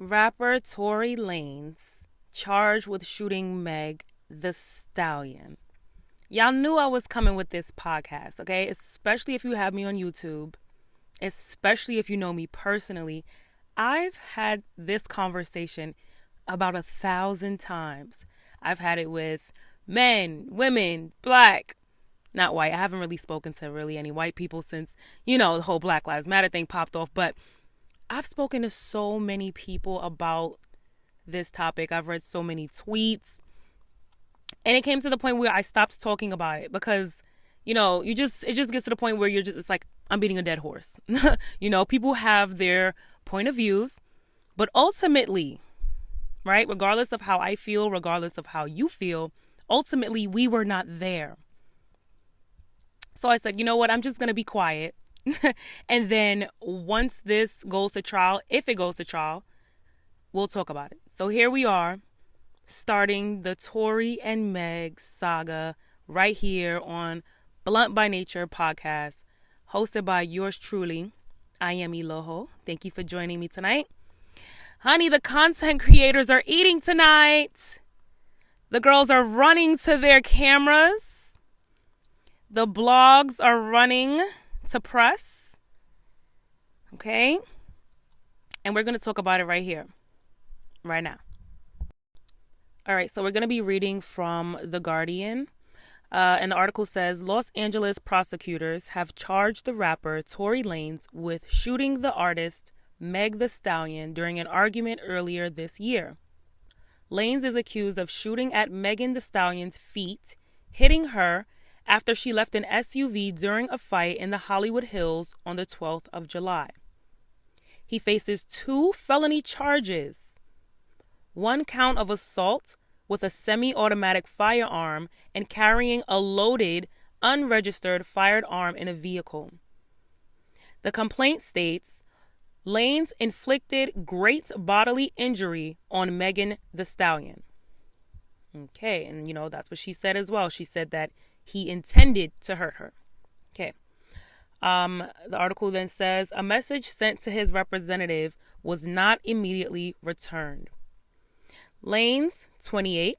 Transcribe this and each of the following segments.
Rapper Tory Lanez charged with shooting Meg the Stallion. Y'all knew I was coming with this podcast, okay? Especially if you have me on YouTube, especially if you know me personally. I've had this conversation about 1,000 times. I've had it with men, women, black, not white. I haven't really spoken to really any white people since, the whole Black Lives Matter thing popped off. But I've spoken to so many people about this topic. I've read so many tweets. And it came to the point where I stopped talking about it because, it just gets to the point where it's like, I'm beating a dead horse. People have their point of views, but ultimately, right, regardless of how I feel, regardless of how you feel, ultimately we were not there. So I said, you know what, I'm just going to be quiet. And then once this goes to trial, if it goes to trial, we'll talk about it. So here we are, starting the Tory and Meg saga right here on Blunt by Nature podcast, hosted by yours truly. I am Eloho. Thank you for joining me tonight. Honey, the content creators are eating tonight. The girls are running to their cameras. The blogs are running to press. Okay? And we're going to talk about it right here, right now. All right, so we're going to be reading from The Guardian. And the article says, Los Angeles prosecutors have charged the rapper Tory Lanez with shooting the artist Meg the Stallion during an argument earlier this year. Lanez is accused of shooting at Megan the Stallion's feet, hitting her after she left an SUV during a fight in the Hollywood Hills on the 12th of July. He faces 2 felony charges, 1 count of assault with a semi-automatic firearm and carrying a loaded, unregistered firearm in a vehicle. The complaint states, Lanez inflicted great bodily injury on Megan the Stallion. Okay, and that's what she said as well. She said that he intended to hurt her. Okay. The article then says, a message sent to his representative was not immediately returned. Lanez, 28,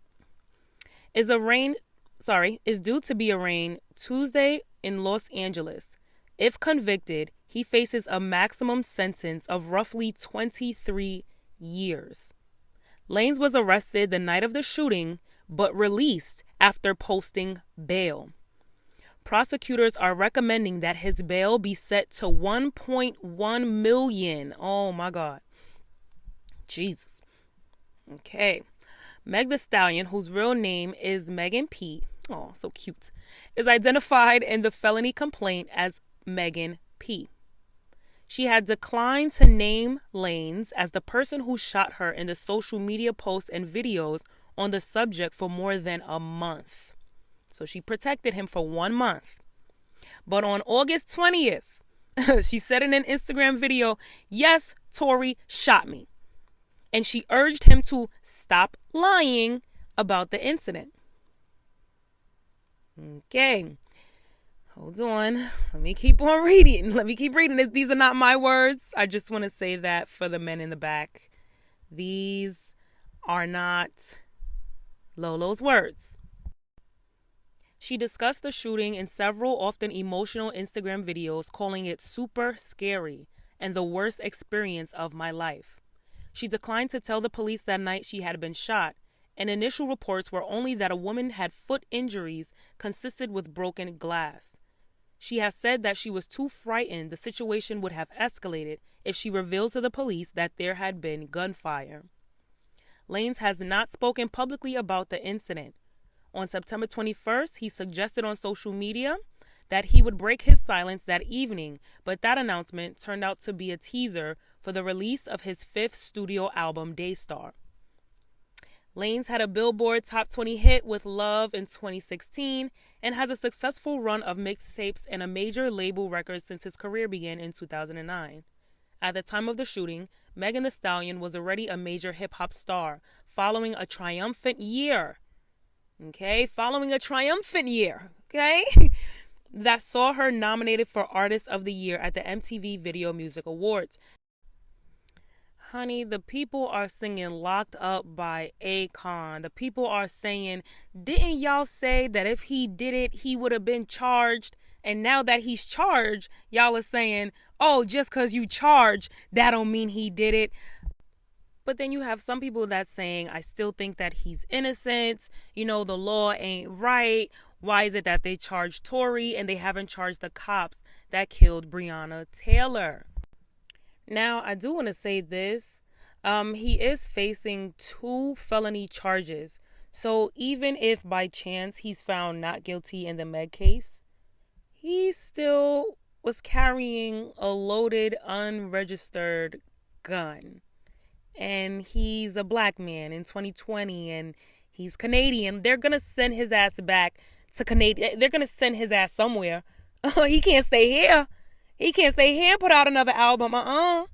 is due to be arraigned Tuesday in Los Angeles. If convicted, he faces a maximum sentence of roughly 23 years. Lanez was arrested the night of the shooting, but released after posting bail. Prosecutors are recommending that his bail be set to $1.1 million. Oh my God. Jesus. Okay. Meg the Stallion, whose real name is Megan P. Oh, so cute. Is identified in the felony complaint as Megan P. She had declined to name Lanez as the person who shot her in the social media posts and videos on the subject for more than a month. So she protected him for 1 month. But on August 20th, she said in an Instagram video, yes, Tory shot me. And she urged him to stop lying about the incident. Okay. Hold on. Let me keep on reading. These are not my words. I just want to say that for the men in the back. These are not Lolo's words. She discussed the shooting in several often emotional Instagram videos, calling it super scary and the worst experience of my life. She declined to tell the police that night she had been shot, and initial reports were only that a woman had foot injuries consisted with broken glass. She has said that she was too frightened the situation would have escalated if she revealed to the police that there had been gunfire. Lanez has not spoken publicly about the incident. On September 21st, he suggested on social media that he would break his silence that evening, but that announcement turned out to be a teaser for the release of his 5th studio album, Daystar. Lanez had a Billboard Top 20 hit with Love in 2016 and has a successful run of mixtapes and a major label record since his career began in 2009. At the time of the shooting, Megan Thee Stallion was already a major hip-hop star, following a triumphant year. Okay? That saw her nominated for Artist of the Year at the MTV Video Music Awards. Honey, the people are singing Locked Up by Akon. The people are saying, didn't y'all say that if he did it, he would have been charged? And now that he's charged, y'all are saying, oh, just because you charged, that don't mean he did it. But then you have some people that's saying, I still think that he's innocent. You know, the law ain't right. Why is it that they charged Tory and they haven't charged the cops that killed Breonna Taylor? Now, I do want to say this. He is facing 2 felony charges. So even if by chance he's found not guilty in the Meg case, he still was carrying a loaded, unregistered gun. And he's a black man in 2020 and he's Canadian. They're going to send his ass back to Canada. They're going to send his ass somewhere. He can't stay here. He can't stay here and put out another album. I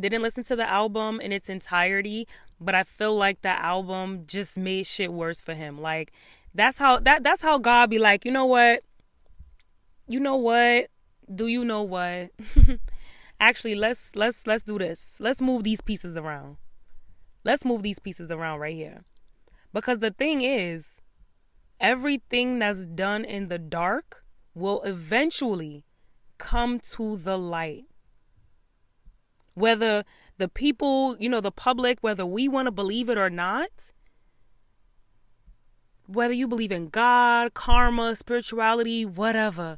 didn't listen to the album in its entirety, but I feel like the album just made shit worse for him. Like, that's how God be like, you know what? You know what? Do you know what? Actually, let's do this. Let's move these pieces around. Let's move these pieces around right here. Because the thing is, everything that's done in the dark will eventually come to the light. Whether the people, the public, whether we want to believe it or not, whether you believe in God, karma, spirituality, whatever,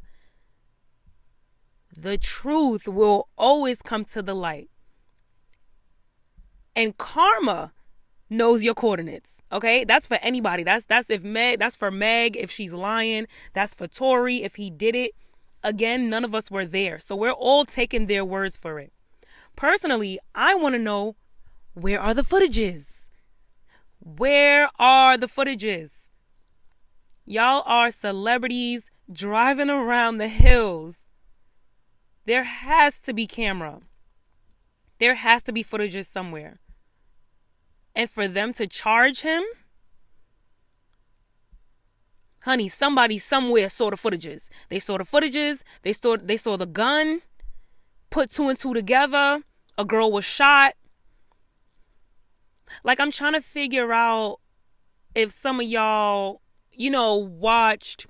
the truth will always come to the light. And karma knows your coordinates. Okay? That's for anybody. That's for Meg if she's lying. That's for Tory if he did it. Again, none of us were there. So we're all taking their words for it. Personally, I want to know, where are the footages? Where are the footages? Y'all are celebrities driving around the hills. There has to be camera. There has to be footages somewhere. And for them to charge him, honey, somebody somewhere saw the footages. They saw the footages. They saw the gun. Put 2 and 2 together. A girl was shot. Like, I'm trying to figure out if some of y'all, watched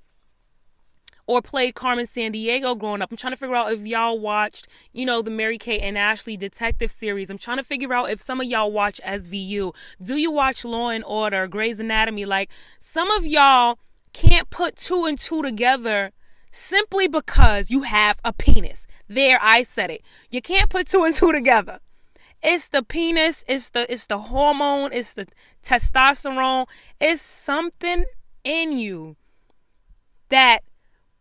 or played Carmen Sandiego growing up. I'm trying to figure out if y'all watched, the Mary-Kate and Ashley detective series. I'm trying to figure out if some of y'all watch SVU. Do you watch Law and Order, Grey's Anatomy? Like, some of y'all can't put 2 and 2 together simply because you have a penis. There, I said it. You can't put 2 and 2 together. It's the penis, it's the hormone, it's the testosterone. It's something in you that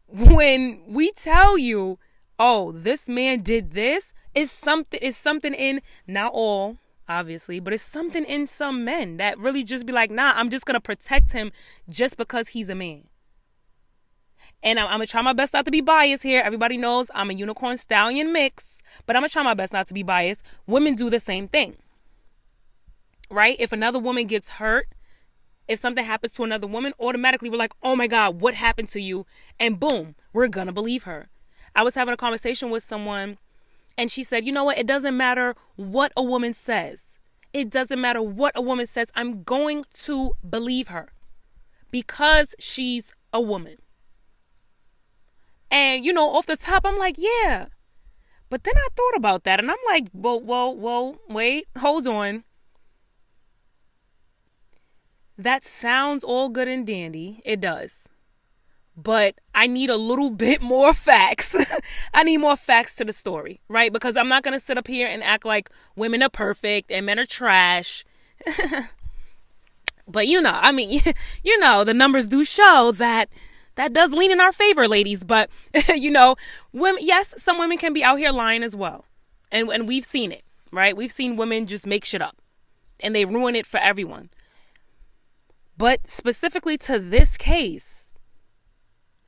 when we tell you, oh, this man did this, it's something in, not all, obviously, but it's something in some men that really just be like, nah, I'm just going to protect him just because he's a man. And I'm going to try my best not to be biased here. Everybody knows I'm a unicorn stallion mix, but I'm going to try my best not to be biased. Women do the same thing, right? If another woman gets hurt, if something happens to another woman, automatically we're like, oh my God, what happened to you? And boom, we're going to believe her. I was having a conversation with someone and she said, you know what? It doesn't matter what a woman says. It doesn't matter what a woman says. I'm going to believe her because she's a woman. And, off the top, I'm like, yeah. But then I thought about that and I'm like, whoa, wait, hold on. That sounds all good and dandy. It does. But I need a little bit more facts. I need more facts to the story, right? Because I'm not going to sit up here and act like women are perfect and men are trash. But, the numbers do show that does lean in our favor, ladies. But, women, yes, some women can be out here lying as well. And we've seen it, right? We've seen women just make shit up and they ruin it for everyone. But specifically to this case,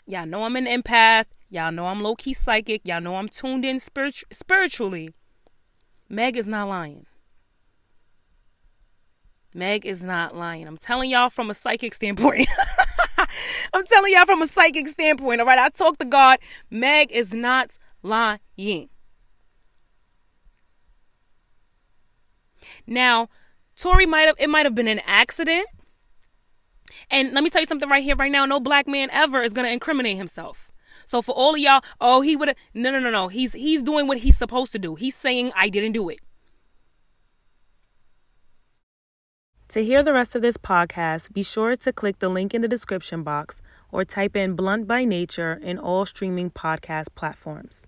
y'all know I'm an empath. Y'all know I'm low-key psychic. Y'all know I'm tuned in spiritually. Meg is not lying. Meg is not lying. I'm telling y'all from a psychic standpoint. I'm telling y'all from a psychic standpoint, all right? I talk to God. Meg is not lying. Now, Tory it might have been an accident. And let me tell you something right here, right now. No black man ever is going to incriminate himself. So for all of y'all, oh, he would have. No, no, no, no. He's doing what he's supposed to do. He's saying, I didn't do it. To hear the rest of this podcast, be sure to click the link in the description box or type in Blunt by Nature in all streaming podcast platforms.